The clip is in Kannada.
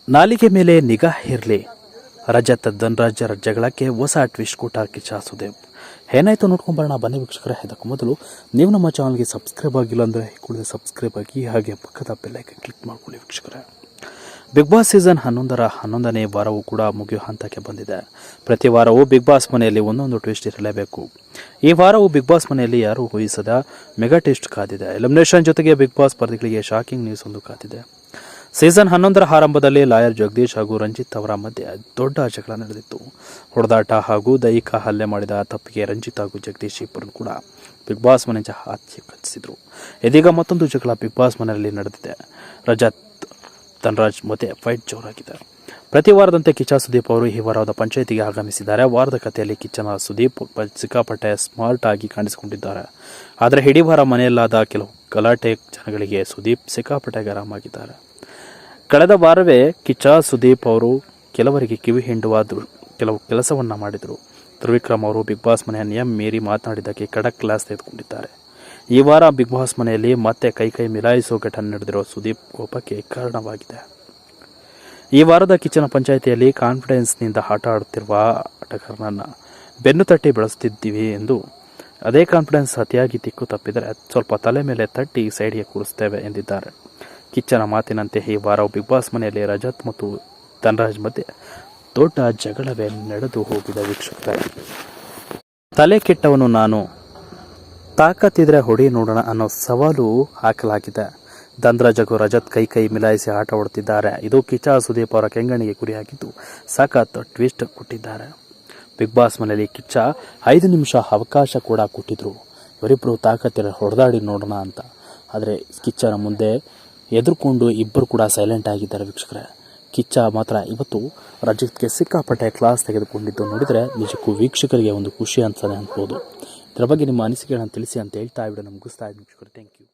ನಾಲಿಗೆ ಮೇಲೆ ನಿಗಾ ಇರಲಿ. ರಜತ್ ಧನ್ರಾಜ್ ಜಗಳಕ್ಕೆ ಹೊಸ ಟ್ವಿಸ್ಟ್ ಕೊಟ್ಟ ಕಿಚ್ಚ ಸುದೀಪ್. ಏನಾಯ್ತು ನೋಡ್ಕೊಂಬರೋಣ ಬನ್ನಿ ವೀಕ್ಷಕರೇ. ಇದಕ್ಕೂ ಮೊದಲು ನೀವು ನಮ್ಮ ಚಾನಲ್ಗೆ ಸಬ್ಸ್ಕ್ರೈಬ್ ಆಗಿಲ್ಲ ಅಂದರೆ ಕೂಡಲೇ ಸಬ್ಸ್ಕ್ರೈಬ್ ಆಗಿ, ಹಾಗೆ ಪಕ್ಕದ ಬೆಲ್ಲೈಕನ್ ಕ್ಲಿಕ್ ಮಾಡ್ಕೊಳ್ಳಿ ವೀಕ್ಷಕರೇ. ಬಿಗ್ ಬಾಸ್ ಸೀಸನ್ 11ನೇ ವಾರವೂ ಕೂಡ ಮುಗಿಯೋ ಹಂತಕ್ಕೆ ಬಂದಿದೆ. ಪ್ರತಿ ವಾರವೂ ಬಿಗ್ ಬಾಸ್ ಮನೆಯಲ್ಲಿ ಒಂದೊಂದು ಟ್ವಿಸ್ಟ್ ಇರಲೇಬೇಕು. ಈ ವಾರವೂ ಬಿಗ್ ಬಾಸ್ ಮನೆಯಲ್ಲಿ ಯಾರೂ ಊಹಿಸದ ಮೆಗಾ ಟ್ವಿಸ್ಟ್ ಕಾದಿದೆ. ಎಲಿಮಿನೇಷನ್ ಜೊತೆಗೆ ಬಿಗ್ ಬಾಸ್ ಸ್ಪರ್ಧಿಗಳಿಗೆ ಶಾಕಿಂಗ್ ನ್ಯೂಸ್ ಒಂದು ಕಾದಿದೆ. ಸೀಸನ್ 11ರ ಆರಂಭದಲ್ಲಿ ಲಾಯರ್ ಜಗದೀಶ್ ಹಾಗೂ ರಂಜಿತ್ ಅವರ ಮಧ್ಯೆ ದೊಡ್ಡ ಜಗಳ ನಡೆದಿತ್ತು. ಹೊಡೆದಾಟ ಹಾಗೂ ದೈಹಿಕ ಹಲ್ಲೆ ಮಾಡಿದ ತಪ್ಪಿಗೆ ರಂಜಿತ್ ಹಾಗೂ ಜಗದೀಶ್ ಇಬ್ಬರು ಕೂಡ ಬಿಗ್ ಬಾಸ್ ಮನೆ ಆಚೆ ಕಚ್ಚಿಸಿದ್ರು. ಇದೀಗ ಮತ್ತೊಂದು ಜಗಳ ಬಿಗ್ ಬಾಸ್ ಮನೆಯಲ್ಲಿ ನಡೆದಿದೆ. ರಜತ್ ಧನ್ರಾಜ್ ಮಧ್ಯೆ ಫೈಟ್ ಜೋರಾಗಿದೆ. ಪ್ರತಿ ವಾರದಂತೆ ಕಿಚ್ಚ ಸುದೀಪ್ ಅವರು ಈ ವಾರದ ಪಂಚಾಯಿತಿಗೆ ಆಗಮಿಸಿದ್ದಾರೆ. ವಾರದ ಕಥೆಯಲ್ಲಿ ಕಿಚ್ಚನ ಸುದೀಪ್ ಸಿಕ್ಕಾಪಟ್ಟೆ ಸ್ಮಾರ್ಟ್ ಆಗಿ ಕಾಣಿಸಿಕೊಂಡಿದ್ದಾರೆ. ಆದರೆ ಇಡೀ ವಾರ ಮನೆಯಲ್ಲಾದ ಕೆಲವು ಗಲಾಟೆ ಜನಗಳಿಗೆ ಸುದೀಪ್ ಸಿಕ್ಕಾಪಟ್ಟೆ ಗರಂ ಆಗಿದ್ದಾರೆ. ಕಳೆದ ವಾರವೇ ಕಿಚ್ಚ ಸುದೀಪ್ ಅವರು ಕೆಲವರಿಗೆ ಕಿವಿ ಹಿಂಡುವ ಕೆಲವು ಕೆಲಸವನ್ನ ಮಾಡಿದರು. ತ್ರಿವಿಕ್ರಮ್ ಅವರು ಬಿಗ್ ಬಾಸ್ ಮನೆಯ ನಿಯಮ ಮೀರಿ ಮಾತನಾಡಿದ್ದಕ್ಕೆ ಖಡಕ್ ಕ್ಲಾಸ್ ತೆಗೆದುಕೊಂಡಿದ್ದಾರೆ. ಈ ವಾರ ಬಿಗ್ ಬಾಸ್ ಮನೆಯಲ್ಲಿ ಮತ್ತೆ ಕೈ ಮಿಲಾಯಿಸುವ ಘಟನೆ ನಡೆದಿರೋ ಸುದೀಪ್ ಕೋಪಕ್ಕೆ ಕಾರಣವಾಗಿದೆ. ಈ ವಾರದ ಕಿಚ್ಚನ ಪಂಚಾಯಿತಿಯಲ್ಲಿ ಕಾನ್ಫಿಡೆನ್ಸ್ನಿಂದ ಆಟ ಆಡುತ್ತಿರುವ ಆಟಗಾರನನ್ನ ಬೆನ್ನು ತಟ್ಟಿ ಬೆಳೆಸುತ್ತಿದ್ದೀವಿ ಎಂದು, ಅದೇ ಕಾನ್ಫಿಡೆನ್ಸ್ ಅತಿಯಾಗಿ ದಿಕ್ಕು ತಪ್ಪಿದರೆ ಸ್ವಲ್ಪ ತಲೆ ಮೇಲೆ ತಟ್ಟಿ ಸೈಡ್ಗೆ ಕೂರಿಸುತ್ತೇವೆ ಎಂದಿದ್ದಾರೆ. ಕಿಚ್ಚನ ಮಾತಿನಂತೆ ಈ ವಾರವು ಬಿಗ್ ಬಾಸ್ ಮನೆಯಲ್ಲಿ ರಜತ್ ಮತ್ತು ಧನ್ರಾಜ್ ಮಧ್ಯೆ ದೊಡ್ಡ ಜಗಳವೇ ನಡೆದು ಹೋಗಿದೆ ವೀಕ್ಷಕರೇ. ತಲೆ ಕೆಟ್ಟವನು ನಾನು, ತಾಕತ್ತಿದ್ರೆ ಹೊಡಿ ನೋಡೋಣ ಅನ್ನೋ ಸವಾಲು ಹಾಕಲಾಗಿದೆ. ಧನ್ರಾಜ್ ಹಾಗೂ ರಜತ್ ಕೈ ಮಿಲಾಯಿಸಿ ಆಟ ಆಡುತ್ತಿದ್ದಾರೆ. ಇದು ಕಿಚ್ಚ ಸುದೀಪ್ ಅವರ ಕೆಂಗಣಿಗೆ ಗುರಿಯಾಗಿದ್ದು ಸಖತ್ ಟ್ವಿಸ್ಟ್ ಕೊಟ್ಟಿದ್ದಾರೆ. ಬಿಗ್ ಬಾಸ್ ಮನೆಯಲ್ಲಿ ಕಿಚ್ಚ 5 ನಿಮಿಷ ಅವಕಾಶ ಕೂಡ ಕೊಟ್ಟಿದ್ರು. ಇವರಿಬ್ಬರು ತಾಕತ್ತಿದ್ರೆ ಹೊಡೆದಾಡಿ ನೋಡೋಣ ಅಂತ. ಆದರೆ ಕಿಚ್ಚನ ಮುಂದೆ ಎದುರುಕೊಂಡು ಇಬ್ಬರು ಕೂಡ ಸೈಲೆಂಟ್ ಆಗಿದ್ದಾರೆ ವೀಕ್ಷಕರೇ. ಕಿಚ್ಚ ಮಾತ್ರ ಇವತ್ತು ರಜತ್ಗೆ ಸಿಕ್ಕಾಪಟ್ಟೆ ಕ್ಲಾಸ್ ತೆಗೆದುಕೊಂಡಿದ್ದು ನೋಡಿದರೆ ನಿಜಕ್ಕೂ ವೀಕ್ಷಕರಿಗೆ ಒಂದು ಖುಷಿ ಅಂತಲೇ ಅನ್ಬೋದು. ಇದರ ಬಗ್ಗೆ ನಿಮ್ಮ ಅನಿಸಿಕೆಗಳನ್ನು ತಿಳಿಸಿ ಅಂತ ಹೇಳ್ತಾ ವಿಡಿಯೋ ಮುಗಿಸ್ತಾ ಇದ್ದೀನಿ ವೀಕ್ಷಕರೇ. Thank you.